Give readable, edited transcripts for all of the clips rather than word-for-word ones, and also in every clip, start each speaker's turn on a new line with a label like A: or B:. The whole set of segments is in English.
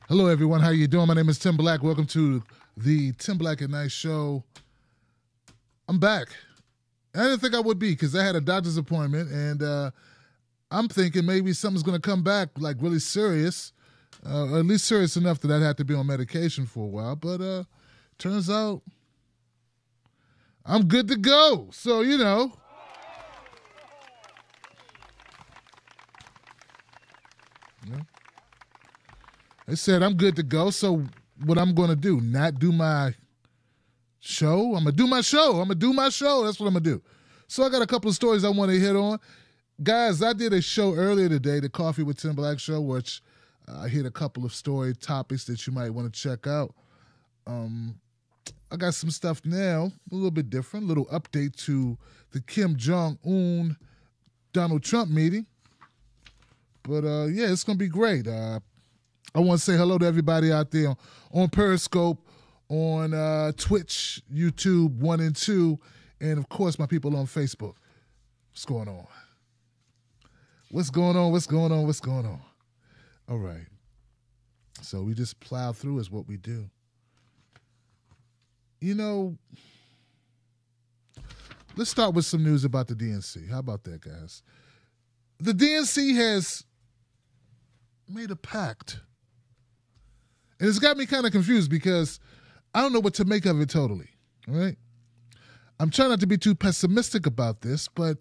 A: Hello, everyone. How you doing? My name is Tim Black. Welcome to the Tim Black at Night show. I'm back. I didn't think I would be because I had a doctor's appointment, and I'm thinking maybe something's going to come back like really serious, or at least serious enough that I'd have to be on medication for a while. But turns out I'm good to go. So, you know. Yeah. They said I'm good to go, so what I'm going to do, not do my show? I'm going to do my show. That's what I'm going to do. So I got a couple of stories I want to hit on. Guys, I did a show earlier today, the Coffee with Tim Black show, which I hit a couple of story topics that you might want to check out. I got some stuff now, a little bit different, a little update to the Kim Jong-un Donald Trump meeting. But, yeah, it's going to be great. I want to say hello to everybody out there on Periscope, on Twitch, YouTube 1 and 2, and, of course, my people on Facebook. What's going on? What's going on? All right. So we just plow through is what we do. You know, let's start with some news about the DNC. How about that, guys? The DNC has made a pact. And it's got me kind of confused because I don't know what to make of it totally, all right? I'm trying not to be too pessimistic about this, but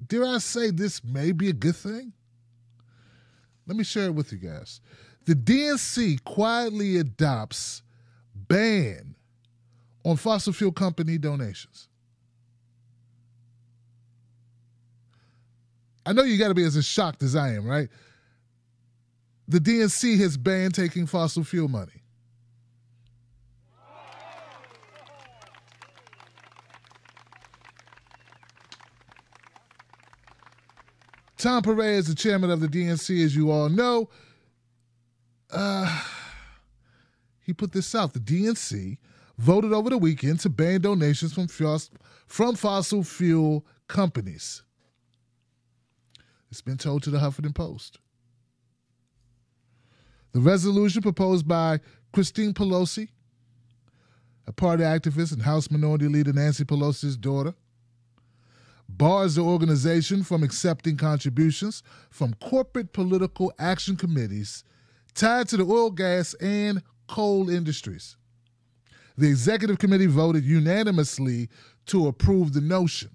A: dare I say this may be a good thing? Let me share it with you guys. The DNC quietly adopts ban on fossil fuel company donations. I know you got to be as shocked as I am, right? The DNC has banned taking fossil fuel money. Tom Perez, the chairman of the DNC, as you all know, he put this out. The DNC voted over the weekend to ban donations from fossil fuel companies. It's been told to the Huffington Post. The resolution proposed by Christine Pelosi, a party activist and House Minority Leader Nancy Pelosi's daughter, bars the organization from accepting contributions from corporate political action committees tied to the oil, gas, and coal industries. The executive committee voted unanimously to approve the notion.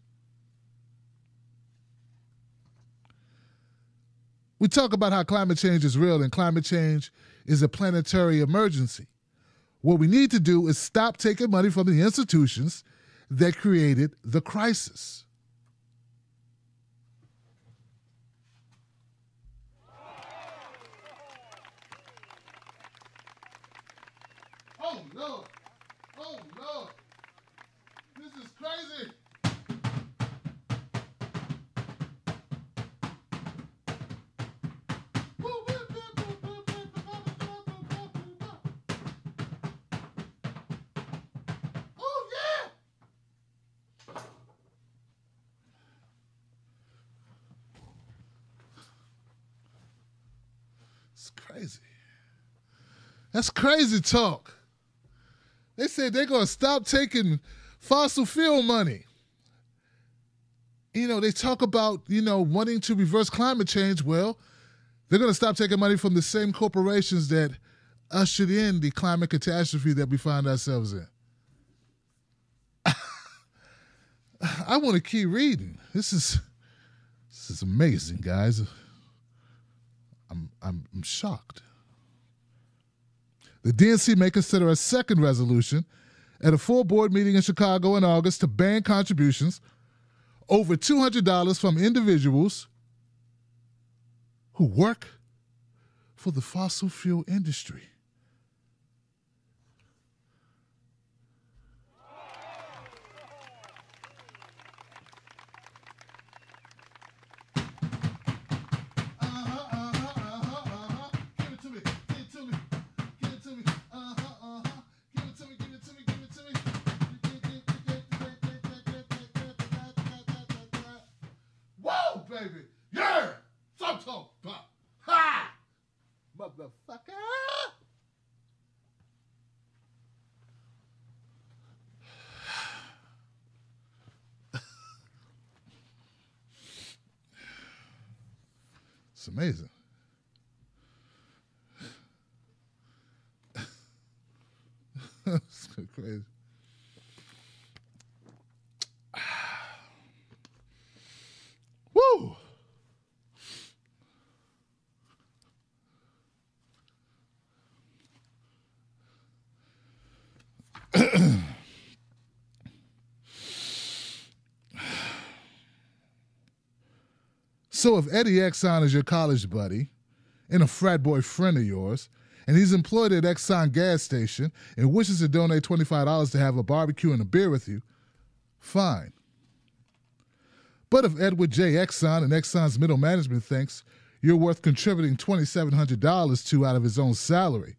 A: We talk about how climate change is real and climate change is a planetary emergency. What we need to do is stop taking money from the institutions that created the crisis. Oh, Lord. This is crazy. It's crazy. That's crazy talk. They said they're going to stop taking fossil fuel money. You know, they talk about, wanting to reverse climate change. Well, they're going to stop taking money from the same corporations that ushered in the climate catastrophe that we find ourselves in. I want to keep reading. This is amazing, guys. I'm shocked. The DNC may consider a second resolution at a full board meeting in Chicago in August to ban contributions over $200 from individuals who work for the fossil fuel industry. Baby, yeah, some talk about, ha, motherfucker. It's amazing. It's crazy. Woo! So if Eddie Exxon is your college buddy and a frat boy friend of yours, and he's employed at Exxon gas station and wishes to donate $25 to have a barbecue and a beer with you, fine. But if Edward J. Exxon and Exxon's middle management thinks you're worth contributing $2,700 to out of his own salary,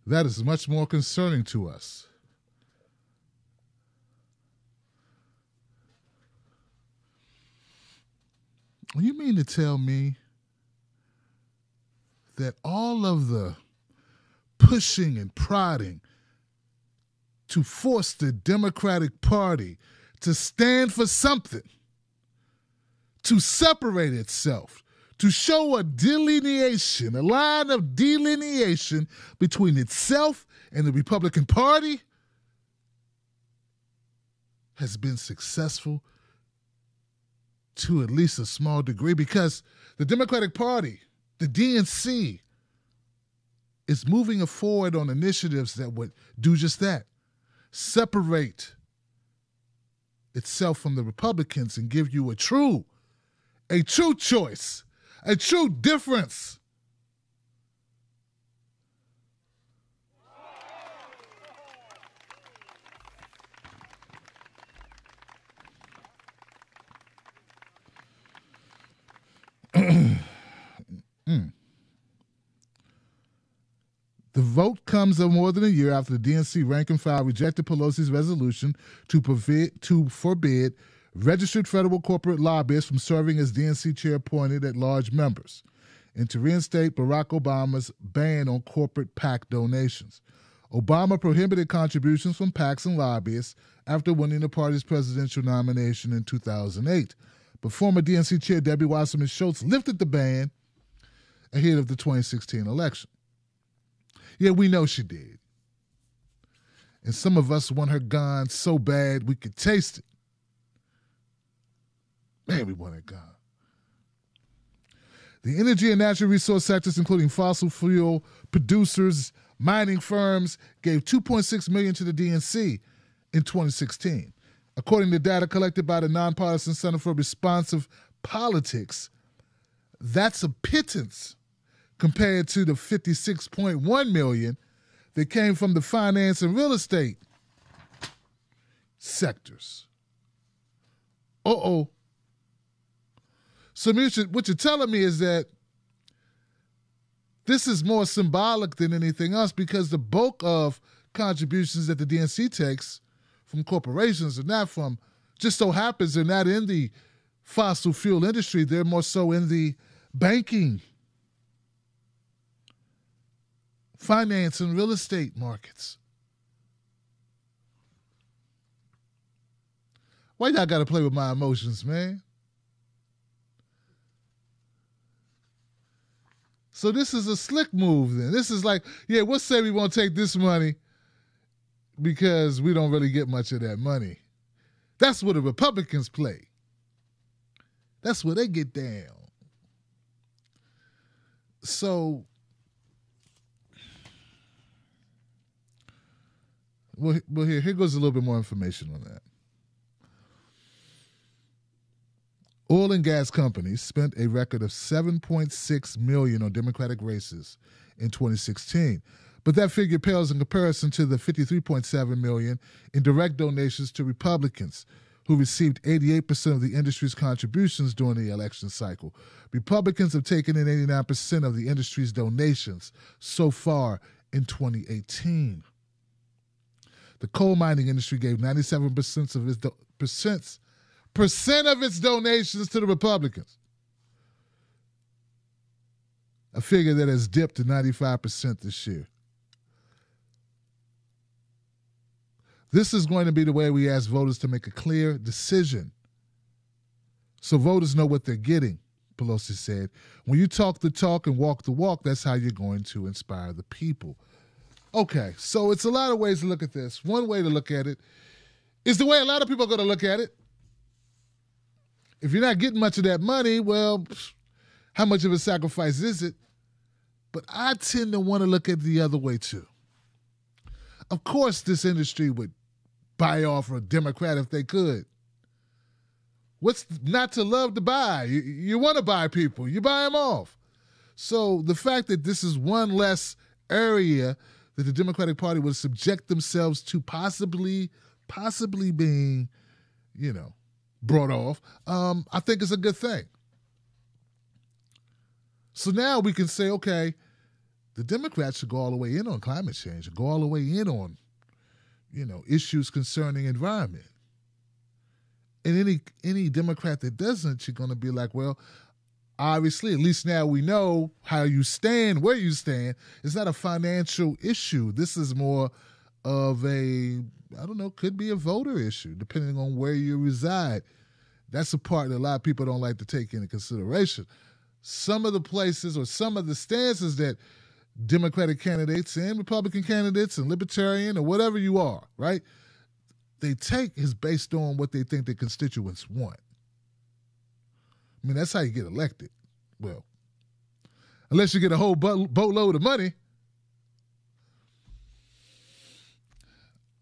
A: that is much more concerning to us. You mean to tell me that all of the pushing and prodding to force the Democratic Party to stand for something, to separate itself, to show a delineation, a line of delineation between itself and the Republican Party, has been successful to at least a small degree, because the Democratic Party, the DNC, is moving forward on initiatives that would do just that. Separate itself from the Republicans and give you a true choice, a true difference. The vote comes more than a year after the DNC rank and file rejected Pelosi's resolution to forbid registered federal corporate lobbyists from serving as DNC chair appointed at-large members, and to reinstate Barack Obama's ban on corporate PAC donations. Obama prohibited contributions from PACs and lobbyists after winning the party's presidential nomination in 2008. But former DNC chair Debbie Wasserman Schultz lifted the ban ahead of the 2016 election. Yeah, we know she did. And some of us want her gone so bad we could taste it. Man, we want it gone. The energy and natural resource sectors, including fossil fuel producers, mining firms, gave $2.6 million to the DNC in 2016. According to data collected by the Nonpartisan Center for Responsive Politics, that's a pittance compared to the $56.1 million that came from the finance and real estate sectors. Uh-oh. So what you're telling me is that this is more symbolic than anything else, because the bulk of contributions that the DNC takes from corporations are not from, just so happens they're not in the fossil fuel industry, they're more so in the banking, finance, and real estate markets. Why y'all got to play with my emotions, man? So this is a slick move then. This is like, yeah, we'll say we won't take this money because we don't really get much of that money. That's where the Republicans play. That's where they get down. So, well here goes a little bit more information on that. Oil and gas companies spent a record of $7.6 million on Democratic races in 2016, but that figure pales in comparison to the $53.7 million in direct donations to Republicans, who received 88% of the industry's contributions during the election cycle. Republicans have taken in 89% of the industry's donations so far in 2018. The coal mining industry gave 97% of its of its donations to the Republicans, a figure that has dipped to 95% this year. This is going to be the way we ask voters to make a clear decision so voters know what they're getting. Pelosi said, when you talk the talk and walk the walk, that's how you're going to inspire the people. Okay, so it's a lot of ways to look at this. One way to look at it is the way a lot of people are going to look at it. If you're not getting much of that money, well, how much of a sacrifice is it? But I tend to want to look at it the other way too. Of course, this industry would buy off a Democrat if they could. What's not to love to buy? You want to buy people. You buy them off. So the fact that this is one less area that the Democratic Party would subject themselves to possibly being, brought off, I think is a good thing. So now we can say, okay, the Democrats should go all the way in on climate change, go all the way in on, issues concerning environment. And any Democrat that doesn't, you're going to be like, well, obviously, at least now we know how you stand, where you stand. It's not a financial issue. This is more of could be a voter issue, depending on where you reside. That's a part that a lot of people don't like to take into consideration. Some of the places or some of the stances that Democratic candidates and Republican candidates and Libertarian or whatever you are, right, they take is based on what they think their constituents want. I mean, that's how you get elected. Well, unless you get a whole boatload of money.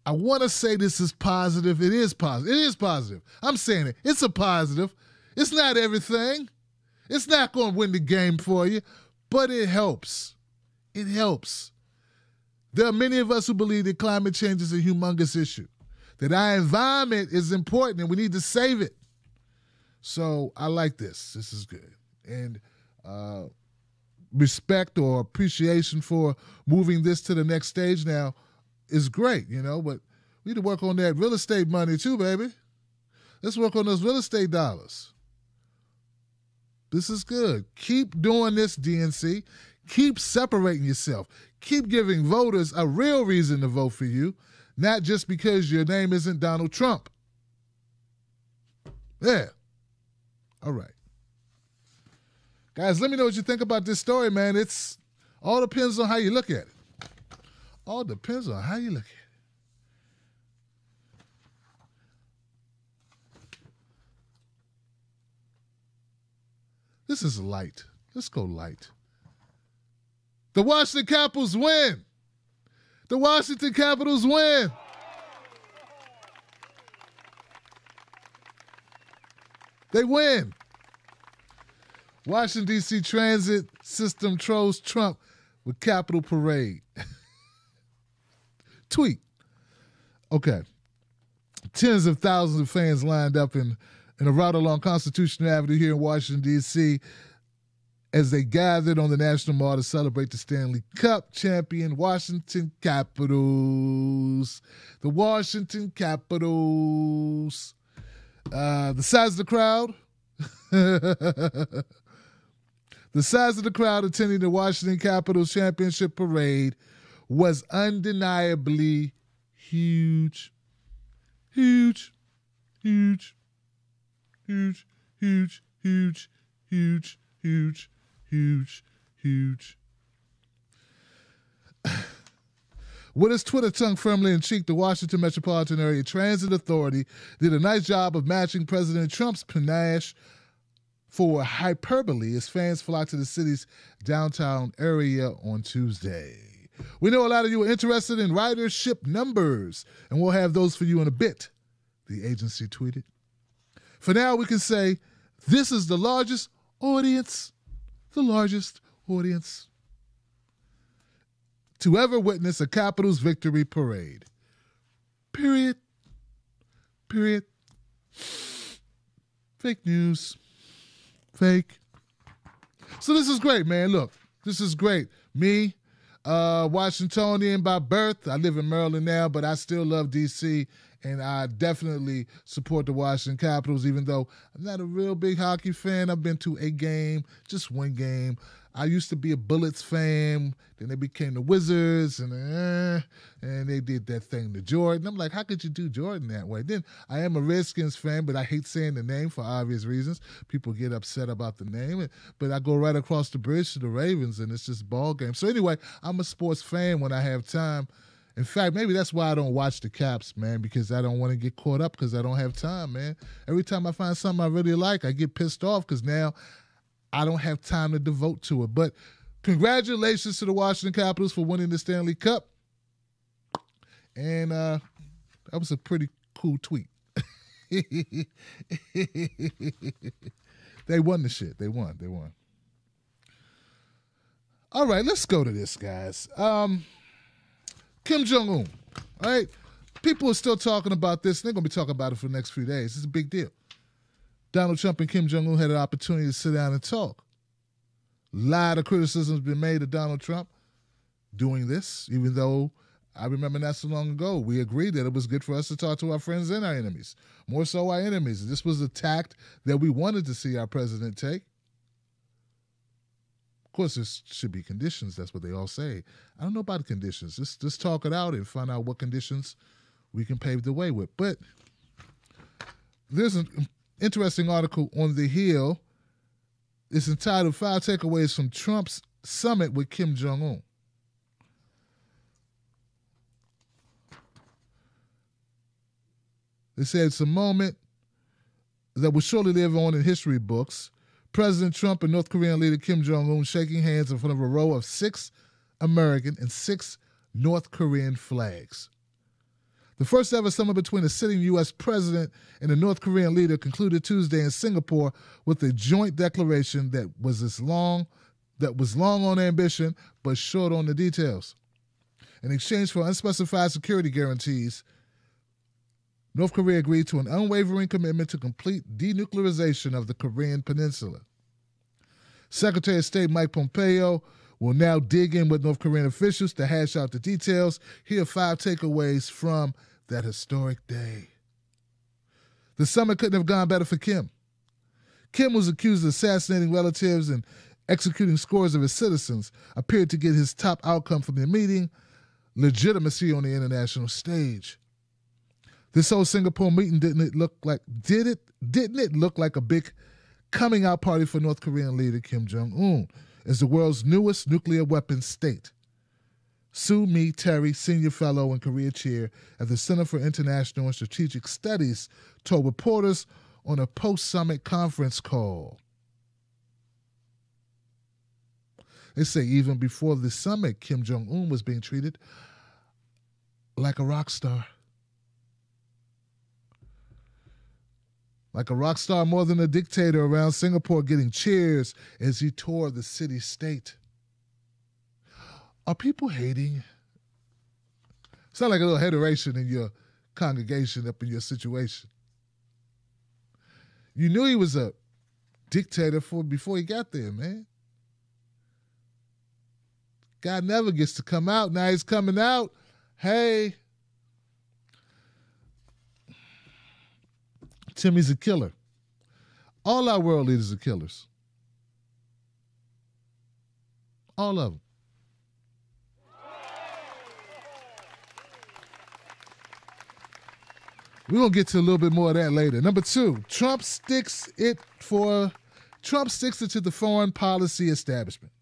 A: I want to say this is positive. It is positive. It is positive. I'm saying it. It's a positive. It's not everything. It's not going to win the game for you, but it helps. It helps. There are many of us who believe that climate change is a humongous issue, that our environment is important and we need to save it. So I like this. This is good. And respect or appreciation for moving this to the next stage now is great, but we need to work on that real estate money too, baby. Let's work on those real estate dollars. This is good. Keep doing this, DNC. Keep separating yourself. Keep giving voters a real reason to vote for you, not just because your name isn't Donald Trump. Yeah. All right. Guys, let me know what you think about this story, man. It's all depends on how you look at it. All depends on how you look at it. This is light. Let's go light. The Washington Capitals win. The Washington Capitals win. They win. Washington, D.C. transit system trolls Trump with Capitol parade. Tweet. Okay. Tens of thousands of fans lined up in a route along Constitution Avenue here in Washington, D.C. as they gathered on the National Mall to celebrate the Stanley Cup champion Washington Capitals. The Washington Capitals. The size of the crowd. The size of the crowd attending the Washington Capitals championship parade was undeniably huge. Huge. Huge. Huge. Huge. Huge. Huge. Huge. Huge. Huge. With its Twitter tongue firmly in cheek, the Washington Metropolitan Area Transit Authority did a nice job of matching President Trump's panache for hyperbole as fans flocked to the city's downtown area on Tuesday. We know a lot of you are interested in ridership numbers, and we'll have those for you in a bit, the agency tweeted. For now, we can say this is the largest audience to ever witness a Capitals victory parade. Period. Period. Fake news. Fake. So this is great, man. Look, this is great. Me, Washingtonian by birth. I live in Maryland now, but I still love D.C., and I definitely support the Washington Capitals, even though I'm not a real big hockey fan. I've been to a game, just one game. I used to be a Bullets fan. Then they became the Wizards, and they did that thing to Jordan. I'm like, how could you do Jordan that way? Then I am a Redskins fan, but I hate saying the name for obvious reasons. People get upset about the name, but I go right across the bridge to the Ravens, and it's just ball game. So anyway, I'm a sports fan when I have time. In fact, maybe that's why I don't watch the Caps, man, because I don't want to get caught up because I don't have time, man. Every time I find something I really like, I get pissed off because now I don't have time to devote to it. But congratulations to the Washington Capitals for winning the Stanley Cup. And that was a pretty cool tweet. They won the shit. They won. All right, let's go to this, guys. Kim Jong-un, all right? People are still talking about this. They're going to be talking about it for the next few days. It's a big deal. Donald Trump and Kim Jong-un had an opportunity to sit down and talk. A lot of criticism has been made of Donald Trump doing this, even though I remember not so long ago, we agreed that it was good for us to talk to our friends and our enemies, more so our enemies. This was a tact that we wanted to see our president take. Of course, there should be conditions. That's what they all say. I don't know about the conditions. Just talk it out and find out what conditions we can pave the way with. But there's an interesting article on The Hill. It's entitled 5 Takeaways from Trump's Summit with Kim Jong-un. They said it's a moment that will surely live on in history books. President Trump and North Korean leader Kim Jong-un shaking hands in front of a row of 6 American and 6 North Korean flags. The first ever summit between a sitting U.S. president and a North Korean leader concluded Tuesday in Singapore with a joint declaration that was long on ambition but short on the details. In exchange for unspecified security guarantees, North Korea agreed to an unwavering commitment to complete denuclearization of the Korean Peninsula. Secretary of State Mike Pompeo will now dig in with North Korean officials to hash out the details. Here are 5 takeaways from that historic day. The summit couldn't have gone better for Kim. Kim was accused of assassinating relatives and executing scores of his citizens, appeared to get his top outcome from the meeting, legitimacy on the international stage. This whole Singapore meeting didn't it look like a big coming out party for North Korean leader Kim Jong-un as the world's newest nuclear weapons state? Sue Mi Terry, senior fellow and career chair at the Center for International and Strategic Studies, told reporters on a post-summit conference call. They say even before the summit, Kim Jong-un was being treated like a rock star. Like a rock star more than a dictator around Singapore, getting cheers as he toured the city-state. Are people hating? Sound like a little hateration in your congregation up in your situation. You knew he was a dictator before he got there, man. Guy never gets to come out. Now he's coming out. Hey, Timmy's a killer. All our world leaders are killers. All of them. We're going to get to a little bit more of that later. Number 2, Trump sticks it to the foreign policy establishment.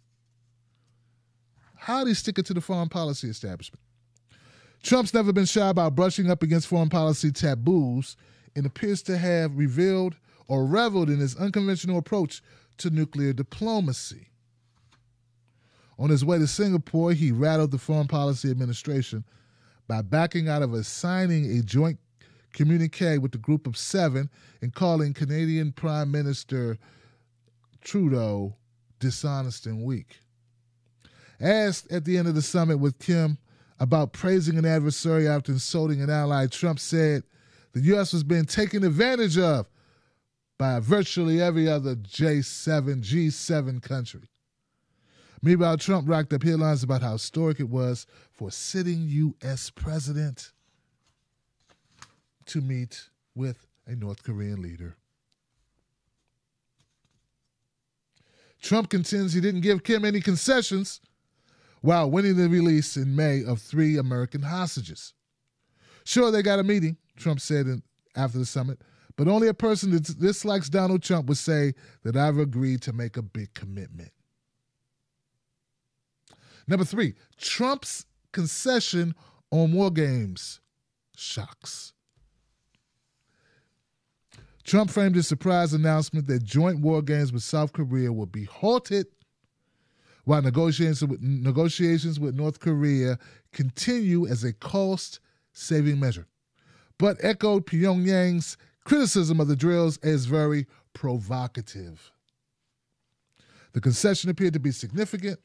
A: How did he stick it to the foreign policy establishment? Trump's never been shy about brushing up against foreign policy taboos and appears to have revealed or reveled in his unconventional approach to nuclear diplomacy. On his way to Singapore, he rattled the Foreign Policy Administration by backing out of signing a joint communique with the Group of 7 and calling Canadian Prime Minister Trudeau dishonest and weak. Asked at the end of the summit with Kim about praising an adversary after insulting an ally, Trump said the U.S. was being taken advantage of by virtually every other G7 country. Meanwhile, Trump racked up headlines about how historic it was for a sitting U.S. president to meet with a North Korean leader. Trump contends he didn't give Kim any concessions while winning the release in May of 3 American hostages. Sure, they got a meeting, Trump said after the summit, but only a person that dislikes Donald Trump would say that I've agreed to make a big commitment. Number 3, Trump's concession on war games shocks. Trump framed his surprise announcement that joint war games with South Korea will be halted while negotiations with North Korea continue as a cost-saving measure, but echoed Pyongyang's criticism of the drills as very provocative. The concession appeared to be significant,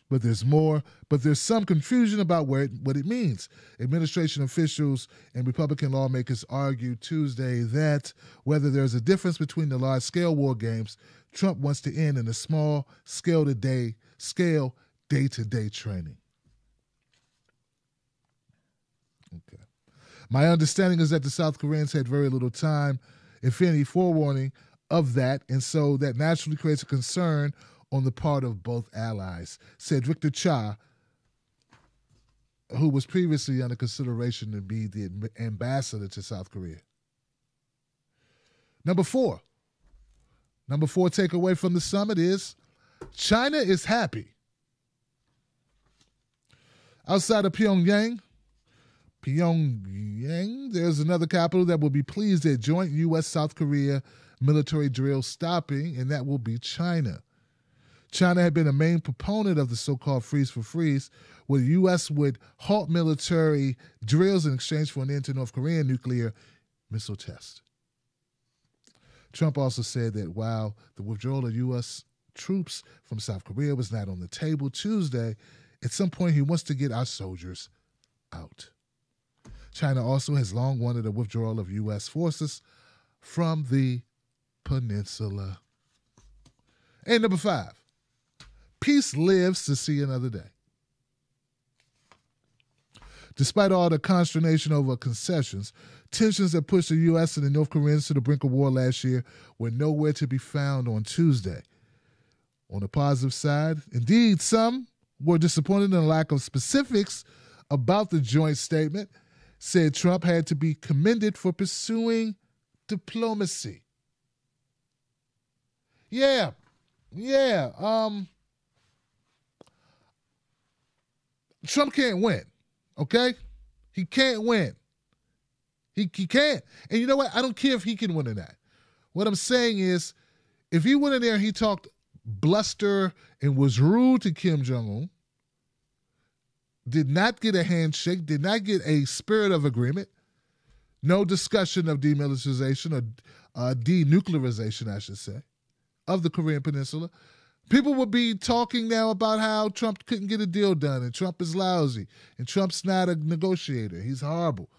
A: but there's some confusion about what it means. Administration officials and Republican lawmakers argued Tuesday that whether there's a difference between the large-scale war games Trump wants to end and the small-scale day-to-day training. Okay. My understanding is that the South Koreans had very little time, if any, forewarning of that, and so that naturally creates a concern on the part of both allies, said Victor Cha, who was previously under consideration to be the ambassador to South Korea. Number four takeaway from the summit is China is happy. Outside of Pyongyang, there's another capital that will be pleased at joint U.S.-South Korea military drill stopping, and that will be China. China had been a main proponent of the so-called freeze for freeze, where the U.S. would halt military drills in exchange for an end to North Korean nuclear missile tests. Trump also said that while the withdrawal of U.S. troops from South Korea was not on the table Tuesday, at some point he wants to get our soldiers out. China also has long wanted a withdrawal of U.S. forces from the peninsula. And number 5, peace lives to see another day. Despite all the consternation over concessions, tensions that pushed the U.S. and the North Koreans to the brink of war last year were nowhere to be found on Tuesday. On the positive side, indeed, some were disappointed in the lack of specifics about the joint statement, said Trump had to be commended for pursuing diplomacy. Trump can't win, okay? He can't win. He can't. And you know what? I don't care if he can win or not. What I'm saying is, if he went in there and he talked bluster and was rude to Kim Jong-un, did not get a handshake, did not get a spirit of agreement, no discussion of demilitarization or denuclearization, I should say, of the Korean Peninsula, people would be talking now about how Trump couldn't get a deal done and Trump is lousy and Trump's not a negotiator. He's horrible.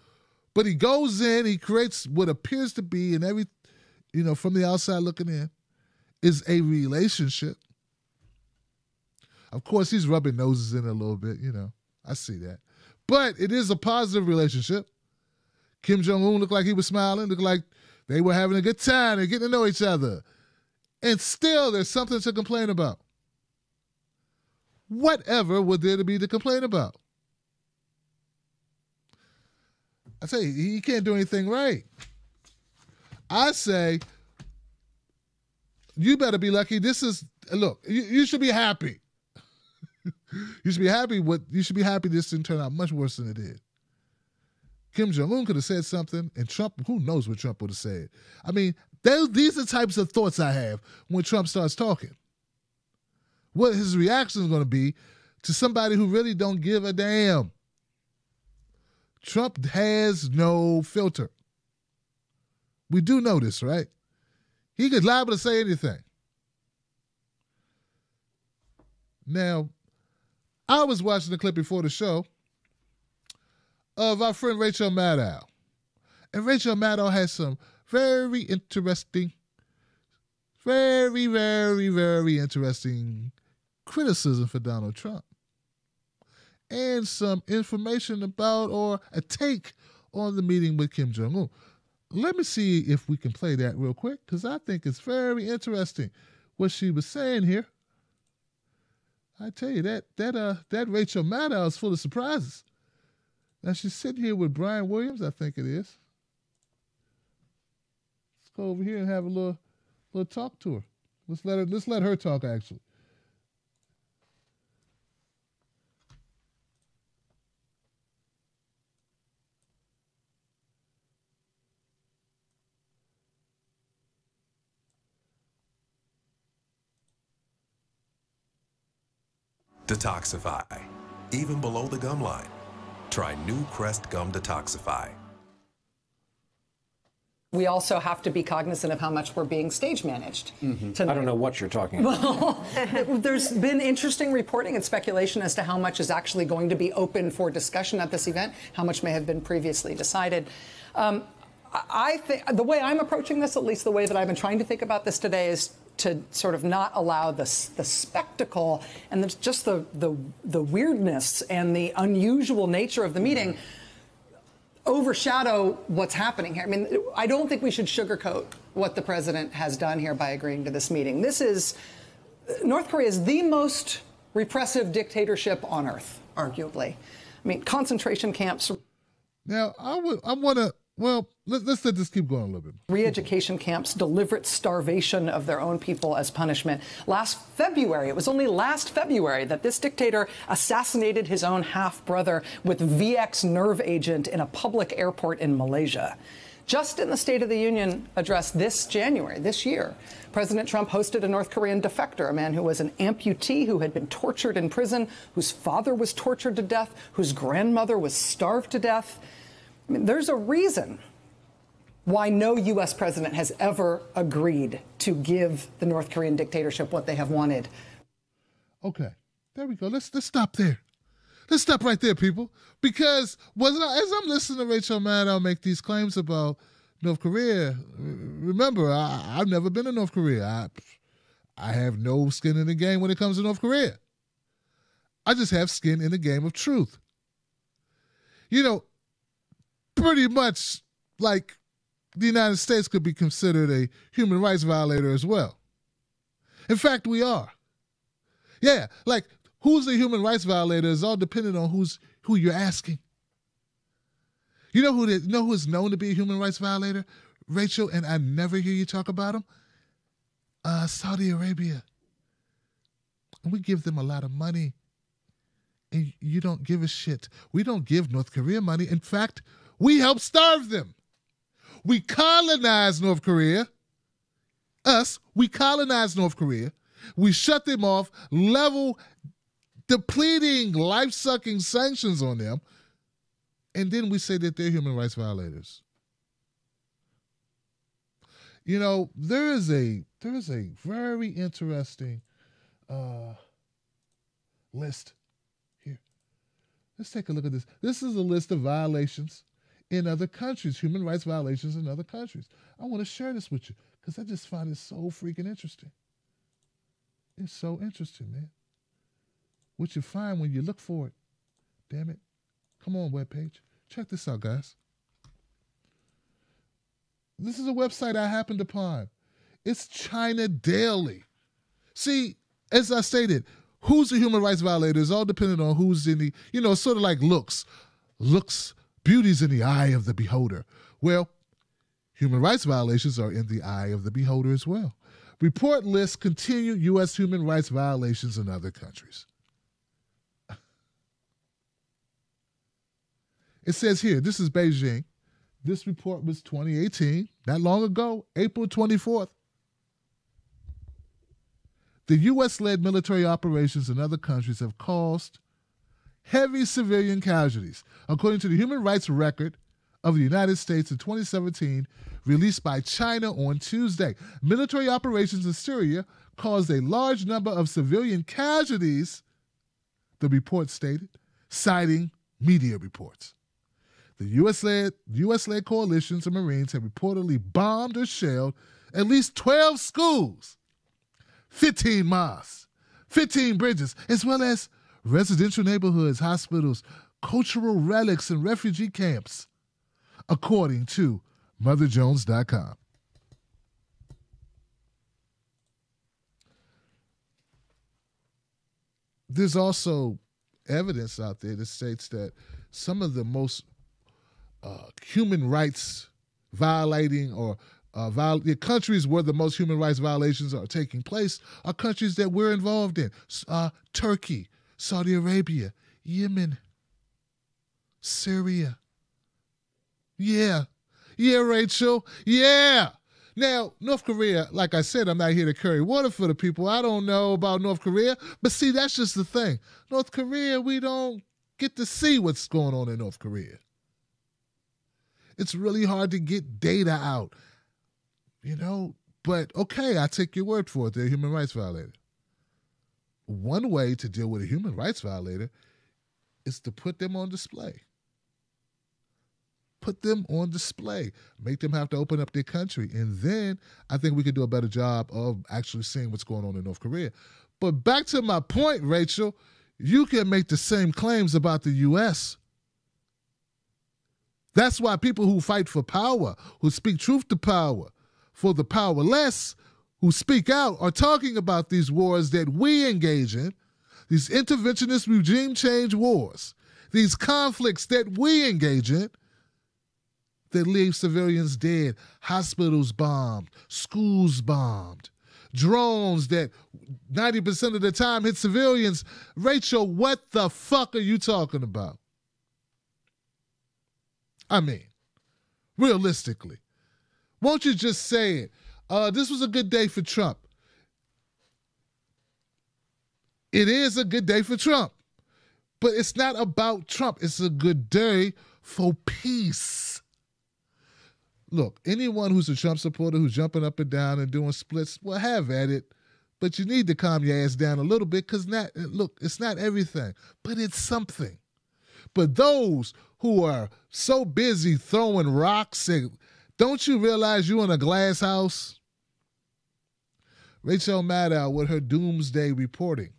A: But he goes in, he creates what appears to be, and from the outside looking in, is a relationship. Of course, he's rubbing noses in a little bit, I see that. But it is a positive relationship. Kim Jong-un looked like he was smiling, looked like they were having a good time and getting to know each other. And still, there's something to complain about. Whatever would there to be to complain about? I tell you, he can't do anything right. I say, you better be lucky. Look, you should be happy. You should be happy this didn't turn out much worse than it did. Kim Jong-un could have said something, and Trump, who knows what Trump would have said. I mean, these are the types of thoughts I have when Trump starts talking. What his reaction is going to be to somebody who really don't give a damn. Trump has no filter. We do know this, right? He could liable to say anything. Now, I was watching the clip before the show of our friend Rachel Maddow. And Rachel Maddow has some very interesting, very, very, very interesting criticism for Donald Trump. And some information about or a take on the meeting with Kim Jong-un. Let me see if we can play that real quick, because I think it's very interesting what she was saying here. I tell you, that Rachel Maddow is full of surprises. Now she's sitting here with Brian Williams, I think it is. Let's go over here and have a little talk to her. Let's let her talk actually.
B: Detoxify, even below the gum line. Try new Crest Gum Detoxify.
C: We also have to be cognizant of how much we're being stage managed.
D: I don't know what you're talking about.
C: Well, there's been interesting reporting and speculation as to how much is actually going to be open for discussion at this event, how much may have been previously decided. I think the way I'm approaching this, at least the way that I've been trying to think about this today, is to sort of not allow the spectacle and just the weirdness and the unusual nature of the meeting overshadow what's happening here. I mean, I don't think we should sugarcoat what the president has done here by agreeing to this meeting. North Korea is the most repressive dictatorship on earth, arguably. I mean, concentration camps.
A: Now, let's let this keep going a little bit.
C: Re-education camps, deliberate starvation of their own people as punishment. Last February, it was only last February that this dictator assassinated his own half-brother with VX nerve agent in a public airport in Malaysia. Just in the State of the Union address this January, this year, President Trump hosted a North Korean defector, a man who was an amputee who had been tortured in prison, whose father was tortured to death, whose grandmother was starved to death. I mean, there's a reason why no U.S. president has ever agreed to give the North Korean dictatorship what they have wanted.
A: Okay, there we go. Let's stop there. Let's stop right there, people. Because as I'm listening to Rachel Maddow make these claims about North Korea, remember, I've never been to North Korea. I have no skin in the game when it comes to North Korea. I just have skin in the game of truth. You know, pretty much like the United States could be considered a human rights violator as well. In fact, we are. Yeah, like who's the human rights violator is all dependent on who you're asking. You know who is known to be a human rights violator, Rachel, and I never hear you talk about them? Saudi Arabia. And we give them a lot of money. And you don't give a shit. We don't give North Korea money. In fact, we help starve them. We colonized North Korea. We colonized North Korea. We shut them off, level depleting, life-sucking sanctions on them, and then we say that they're human rights violators. You know, there is a very interesting list here. Let's take a look at this. This is a list of violations in other countries, human rights violations in other countries. I want to share this with you because I just find it so freaking interesting. It's so interesting, man. What you find when you look for it. Damn it. Come on, webpage. Check this out, guys. This is a website I happened upon. It's China Daily. See, as I stated, who's a human rights violator is all dependent on who's in the, sort of like looks. Beauty's in the eye of the beholder. Well, human rights violations are in the eye of the beholder as well. Report lists continued U.S. human rights violations in other countries. It says here, this is Beijing. This report was 2018, not long ago, April 24th. The U.S.-led military operations in other countries have caused heavy civilian casualties, according to the Human Rights Record of the United States in 2017, released by China on Tuesday. Military operations in Syria caused a large number of civilian casualties, the report stated, citing media reports. The U.S.-led coalitions of Marines have reportedly bombed or shelled at least 12 schools, 15 mosques, 15 bridges, as well as residential neighborhoods, hospitals, cultural relics, and refugee camps, according to MotherJones.com. there's also evidence out there that states that some of the most human rights violating or the countries where the most human rights violations are taking place are countries that we're involved in. Turkey, Saudi Arabia, Yemen, Syria. Yeah, Rachel. Yeah. Now, North Korea, like I said, I'm not here to carry water for the people. I don't know about North Korea. But see, that's just the thing. North Korea, we don't get to see what's going on in North Korea. It's really hard to get data out, But, okay, I take your word for it. They're a human rights violator. One way to deal with a human rights violator is to put them on display. Put them on display. Make them have to open up their country. And then I think we could do a better job of actually seeing what's going on in North Korea. But back to my point, Rachel, you can make the same claims about the U.S. That's why people who fight for power, who speak truth to power, for the powerless, who speak out, are talking about these wars that we engage in, these interventionist regime change wars, these conflicts that we engage in, that leave civilians dead, hospitals bombed, schools bombed, drones that 90% of the time hit civilians. Rachel, what the fuck are you talking about? I mean, realistically, won't you just say it? This was a good day for Trump. It is a good day for Trump. But it's not about Trump. It's a good day for peace. Look, anyone who's a Trump supporter who's jumping up and down and doing splits, well, have at it. But you need to calm your ass down a little bit because, it's not everything, but it's something. But those who are so busy throwing rocks, don't you realize you're in a glass house? Rachel Maddow with her doomsday reporting,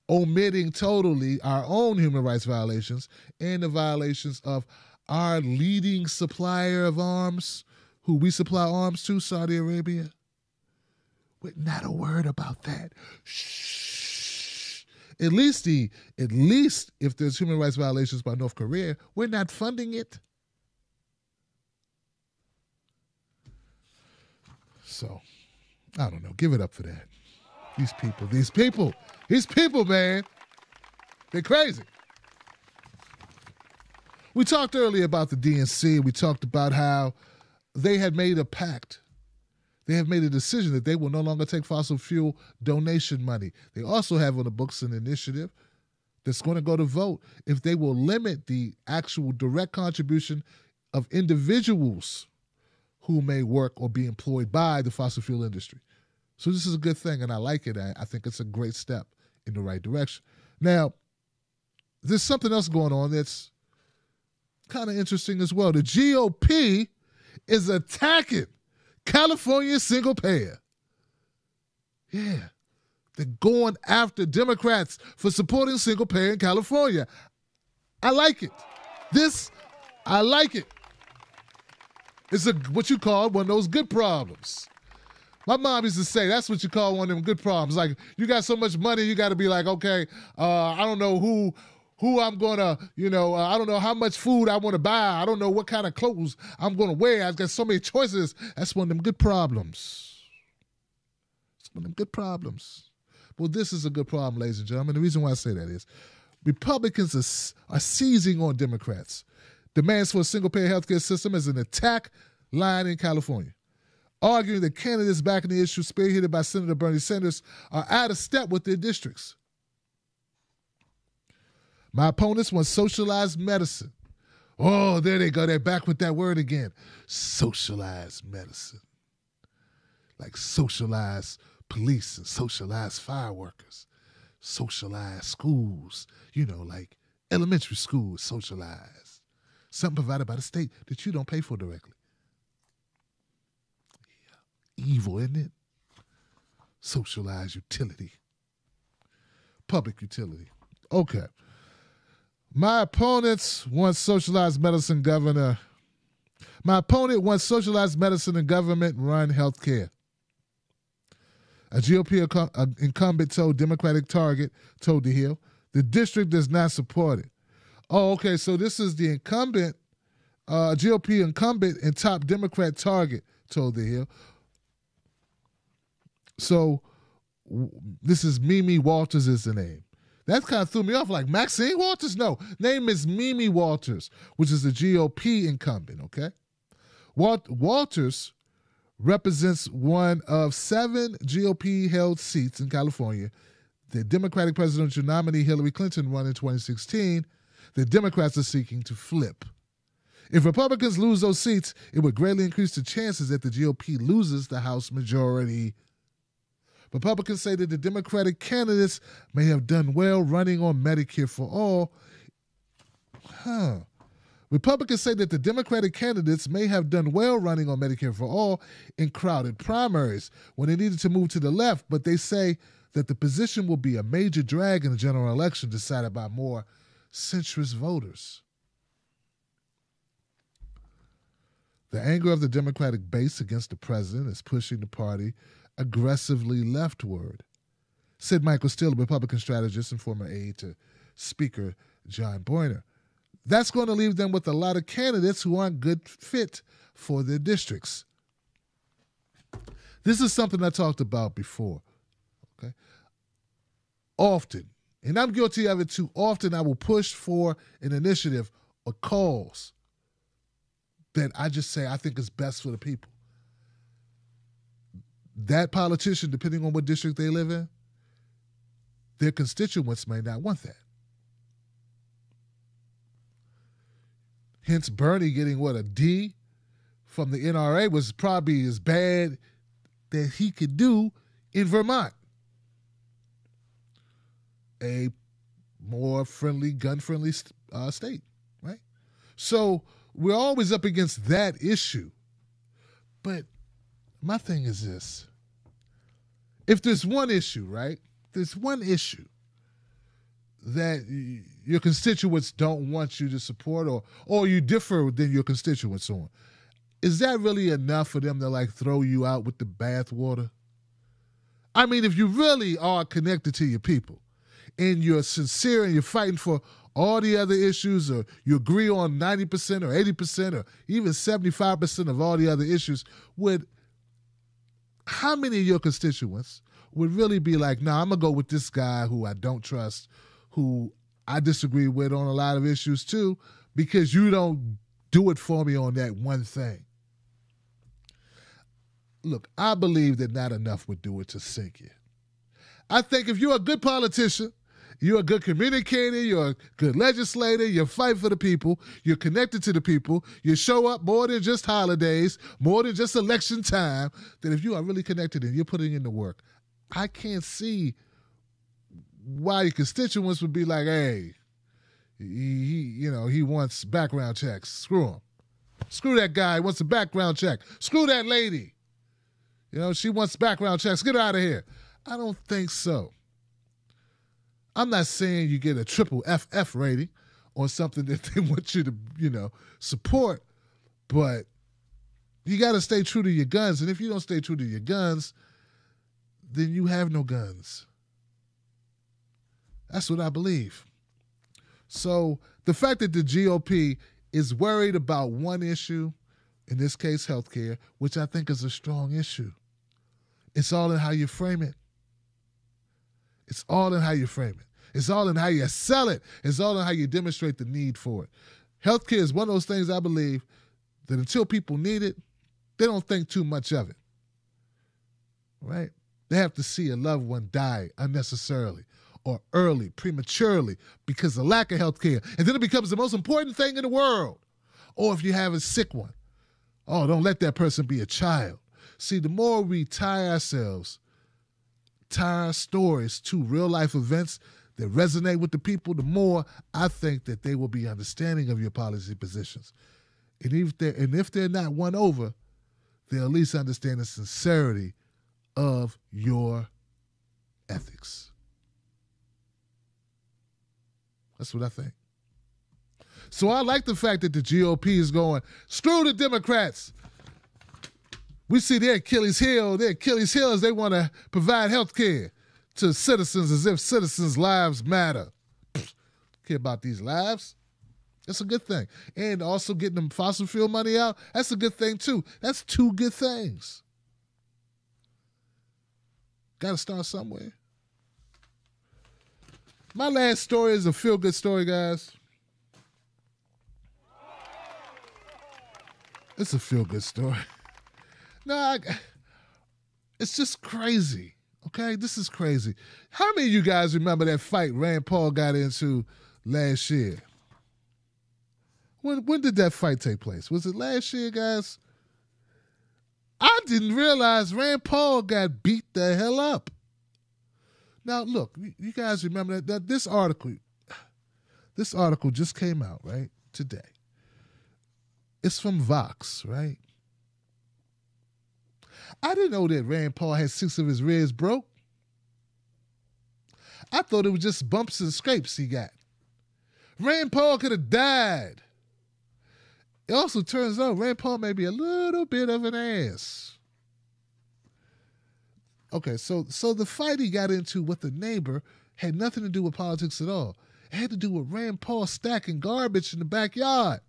A: omitting totally our own human rights violations and the violations of our leading supplier of arms, who we supply arms to, Saudi Arabia. With not a word about that. Shh. At least if there's human rights violations by North Korea, we're not funding it. So, I don't know. Give it up for that. These people, man. They're crazy. We talked earlier about the DNC. We talked about how they had made a pact. They have made a decision that they will no longer take fossil fuel donation money. They also have on the books an initiative that's going to go to vote if they will limit the actual direct contribution of individuals who may work or be employed by the fossil fuel industry. So this is a good thing, and I like it. I think it's a great step in the right direction. Now, there's something else going on that's kind of interesting as well. The GOP is attacking California single payer. Yeah. They're going after Democrats for supporting single payer in California. I like it. I like it. It's what you call one of those good problems. My mom used to say, that's what you call one of them good problems. Like, you got so much money, you got to be like, okay, I don't know who I'm going to, I don't know how much food I want to buy. I don't know what kind of clothes I'm going to wear. I've got so many choices. That's one of them good problems. It's one of them good problems. Well, this is a good problem, ladies and gentlemen. The reason why I say that is Republicans are seizing on Democrats. Demands for a single-payer healthcare system as an attack line in California, arguing that candidates backing the issue spearheaded by Senator Bernie Sanders are out of step with their districts. My opponents want socialized medicine. Oh, there they go. They're back with that word again. Socialized medicine. Like socialized police and socialized fire workers. Socialized schools. Like elementary schools, socialized. Something provided by the state that you don't pay for directly. Yeah. Evil, isn't it? Socialized utility. Public utility. Okay. My opponents want socialized medicine governor. My opponent wants socialized medicine and government-run health care. A GOP incumbent told Democratic Target, told The Hill, the district does not support it. Oh, okay, so this is the incumbent, GOP incumbent and top Democrat Target, told The Hill. So this is Mimi Walters is the name. That kind of threw me off, like Maxine Walters? No, name is Mimi Walters, which is the GOP incumbent, okay? Walters represents one of 7 GOP-held seats in California. The Democratic presidential nominee Hillary Clinton won in 2016. The Democrats are seeking to flip. If Republicans lose those seats, it would greatly increase the chances that the GOP loses the House majority. Republicans say that the Democratic candidates may have done well running on Medicare for all. Republicans say that the Democratic candidates may have done well running on Medicare for all in crowded primaries when they needed to move to the left, but they say that the position will be a major drag in the general election decided by more centrist voters. The anger of the Democratic base against the president is pushing the party aggressively leftward, said Michael Steele, a Republican strategist and former aide to Speaker John Boehner. That's going to leave them with a lot of candidates who aren't good fit for their districts. This is something I talked about before. Okay, often, and I'm guilty of it too, often I will push for an initiative or cause that I just say I think is best for the people. That politician, depending on what district they live in, their constituents may not want that. Hence, Bernie getting, a D from the NRA was probably as bad that he could do in Vermont, a more friendly, gun-friendly state, right? So we're always up against that issue. But my thing is this. If there's one issue, right? There's one issue that your constituents don't want you to support or you differ than your constituents on. Is that really enough for them to throw you out with the bathwater? I mean, if you really are connected to your people and you're sincere and you're fighting for all the other issues, or you agree on 90% or 80% or even 75% of all the other issues, how many of your constituents would really be like, nah, I'm going to go with this guy who I don't trust, who I disagree with on a lot of issues too, because you don't do it for me on that one thing? Look, I believe that not enough would do it to sink you. I think if you're a good politician, you're a good communicator, you're a good legislator, you fight for the people, you're connected to the people, you show up more than just holidays, more than just election time, that if you are really connected and you're putting in the work, I can't see why your constituents would be like, hey, he wants background checks. Screw him. Screw that guy. He wants a background check. Screw that lady. She wants background checks. Get her out of here. I don't think so. I'm not saying you get a triple FF rating on something that they want you to, support, but you got to stay true to your guns. And if you don't stay true to your guns, then you have no guns. That's what I believe. So the fact that the GOP is worried about one issue, in this case healthcare, which I think is a strong issue, it's all in how you frame it. It's all in how you frame it. It's all in how you sell it. It's all in how you demonstrate the need for it. Healthcare is one of those things I believe that until people need it, they don't think too much of it. Right? They have to see a loved one die unnecessarily or early, prematurely, because of lack of healthcare. And then it becomes the most important thing in the world. Or if you have a sick one, oh, don't let that person be a child. See, the more we tie our stories to real-life events that resonate with the people, the more I think that they will be understanding of your policy positions. And if they're not won over, they'll at least understand the sincerity of your ethics. That's what I think. So I like the fact that the GOP is going, screw the Democrats. We see their Achilles heel. Their Achilles heel is they want to provide health care to citizens as if citizens' lives matter. Care about these lives. That's a good thing. And also getting them fossil fuel money out, that's a good thing too. That's two good things. Got to start somewhere. My last story is a feel-good story, guys. It's a feel-good story. No, it's just crazy, okay? This is crazy. How many of you guys remember that fight Rand Paul got into last year? When did that fight take place? Was it last year, guys? I didn't realize Rand Paul got beat the hell up. Now, look, you guys remember that this article just came out, right, today. It's from Vox, right? I didn't know that Rand Paul had 6 of his ribs broke. I thought it was just bumps and scrapes he got. Rand Paul could have died. It also turns out Rand Paul may be a little bit of an ass. Okay, so the fight he got into with the neighbor had nothing to do with politics at all. It had to do with Rand Paul stacking garbage in the backyard.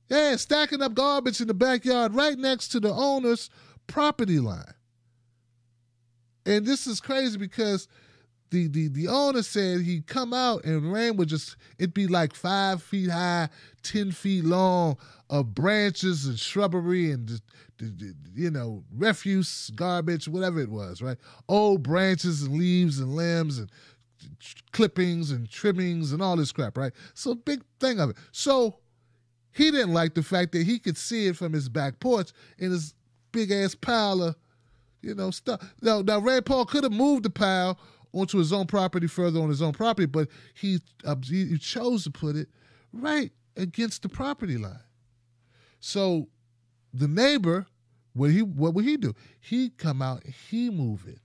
A: Yeah, stacking up garbage in the backyard right next to the owner's property line. And this is crazy because the owner said he'd come out and Rand would it'd be like 5 feet high, 10 feet long of branches and shrubbery and, refuse, garbage, whatever it was, right? Old branches and leaves and limbs and clippings and trimmings and all this crap, right? So big thing of it. So he didn't like the fact that he could see it from his back porch in his big-ass pile of, stuff. Now, Rand Paul could have moved the pile onto his own property, further on his own property, but he chose to put it right against the property line. So the neighbor, what would he do? He'd come out and he move it.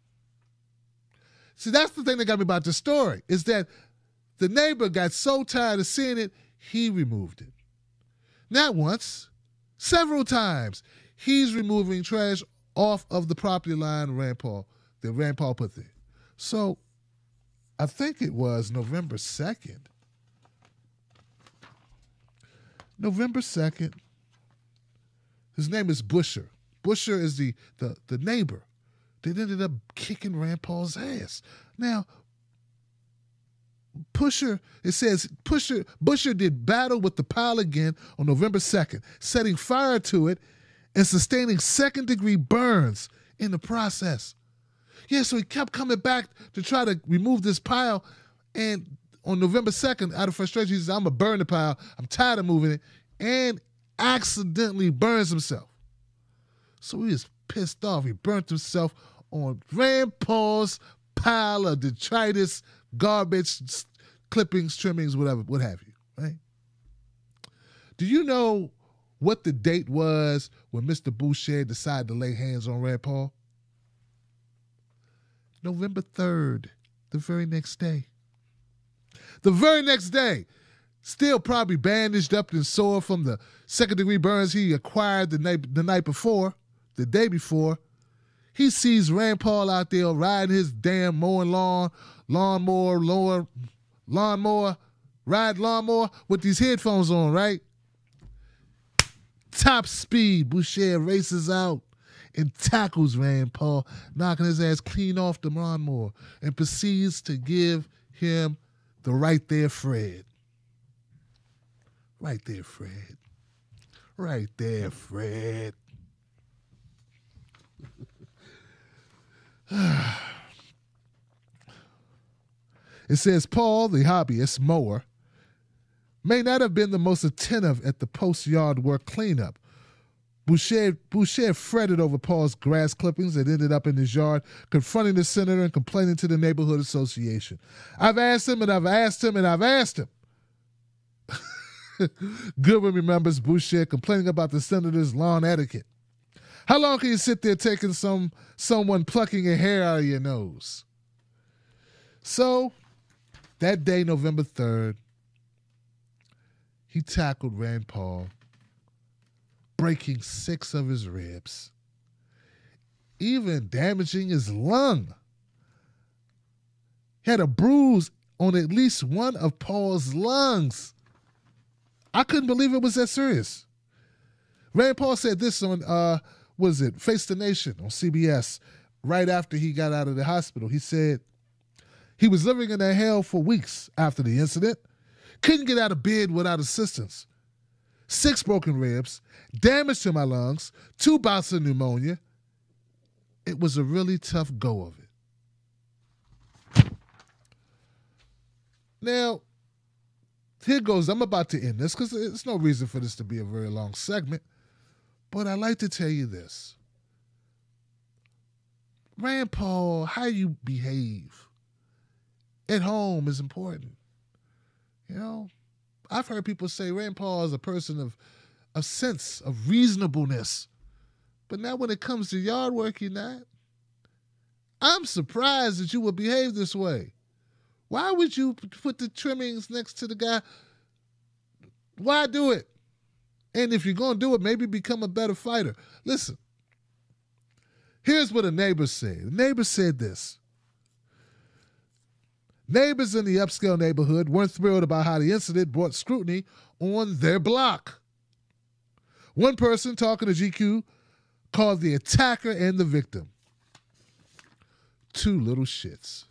A: See, that's the thing that got me about this story, is that the neighbor got so tired of seeing it, he removed it. Not once, several times. He's removing trash off of the property line that Rand Paul put there. So I think it was November 2nd. November 2nd. His name is Busher. Busher is the neighbor. They ended up kicking Rand Paul's ass. Now, Busher did battle with the pile again on November 2nd, setting fire to it and sustaining second-degree burns in the process. Yeah, so he kept coming back to try to remove this pile, and on November 2nd, out of frustration, he says, I'm going to burn the pile. I'm tired of moving it, and accidentally burns himself. So he was pissed off. He burnt himself on Rand Paul's pile of detritus, garbage, clippings, trimmings, whatever, what have you, right? Do you know what the date was when Mr. Boucher decided to lay hands on Rand Paul? November 3rd, the very next day. The very next day, still probably bandaged up and sore from the second-degree burns he acquired the day before, he sees Rand Paul out there riding his damn lawnmower with these headphones on, right? Top speed, Boucher races out and tackles Rand Paul, knocking his ass clean off the lawnmower, and proceeds to give him the right there, Fred. Right there, Fred. Right there, Fred. It says Paul, the hobbyist mower, may not have been the most attentive at the post-yard work cleanup. Boucher fretted over Paul's grass clippings that ended up in his yard, confronting the senator and complaining to the neighborhood association. I've asked him and I've asked him and I've asked him. Goodwin remembers Boucher complaining about the senator's lawn etiquette. How long can you sit there taking someone plucking a hair out of your nose? So, that day, November 3rd, he tackled Rand Paul breaking 6 of his ribs, even damaging his lung. He had a bruise on at least one of Paul's lungs. I couldn't believe it was that serious. Rand Paul said this on, Face the Nation on CBS right after he got out of the hospital. He said he was living in a hell for weeks after the incident, couldn't get out of bed without assistance. 6 broken ribs, damage to my lungs, 2 bouts of pneumonia. It was a really tough go of it. Now, here goes. I'm about to end this because there's no reason for this to be a very long segment. But I'd like to tell you this. Rand Paul, how you behave at home is important. You know, I've heard people say Rand Paul is a person of a sense of reasonableness. But now when it comes to yard work, you're not. I'm surprised that you would behave this way. Why would you put the trimmings next to the guy? Why do it? And if you're going to do it, maybe become a better fighter. Listen, here's what a neighbor said. The neighbor said this. Neighbors in the upscale neighborhood weren't thrilled about how the incident brought scrutiny on their block. One person talking to GQ called the attacker and the victim 2 little shits.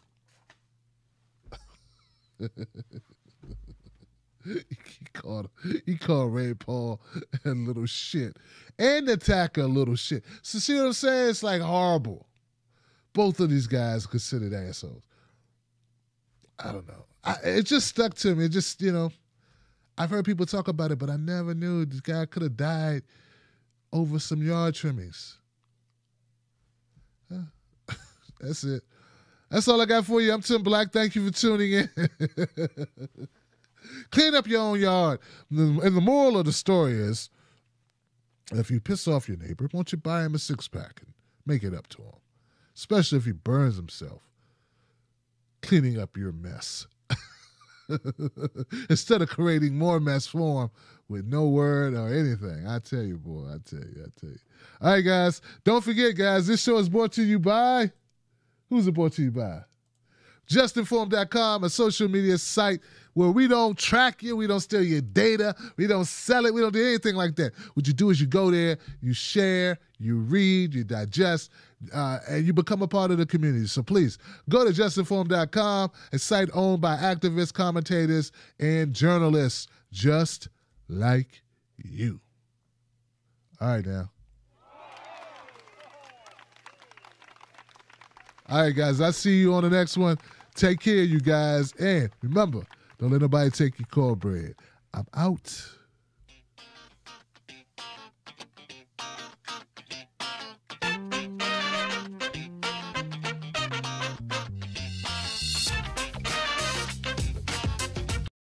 A: He called Rand Paul a little shit. And the attacker a little shit. So see what I'm saying? It's like horrible. Both of these guys are considered assholes. I don't know. It just stuck to me. It just, I've heard people talk about it, but I never knew this guy could have died over some yard trimmings. That's it. That's all I got for you. I'm Tim Black. Thank you for tuning in. Clean up your own yard. And the moral of the story is, if you piss off your neighbor, won't you buy him a 6-pack and make it up to him? Especially if he burns himself cleaning up your mess. Instead of creating more mess for him with no word or anything. I tell you, boy. I tell you. All right, guys. Don't forget, guys, this show is brought to you by... Who's it brought to you by? JustInformed.com, a social media site where we don't track you, we don't steal your data, we don't sell it, we don't do anything like that. What you do is you go there, you share, you read, you digest, and you become a part of the community. So please, go to JustInformed.com, a site owned by activists, commentators, and journalists just like you. All right, now. All right, guys, I'll see you on the next one. Take care, you guys. And remember, don't let nobody take your cornbread. I'm out.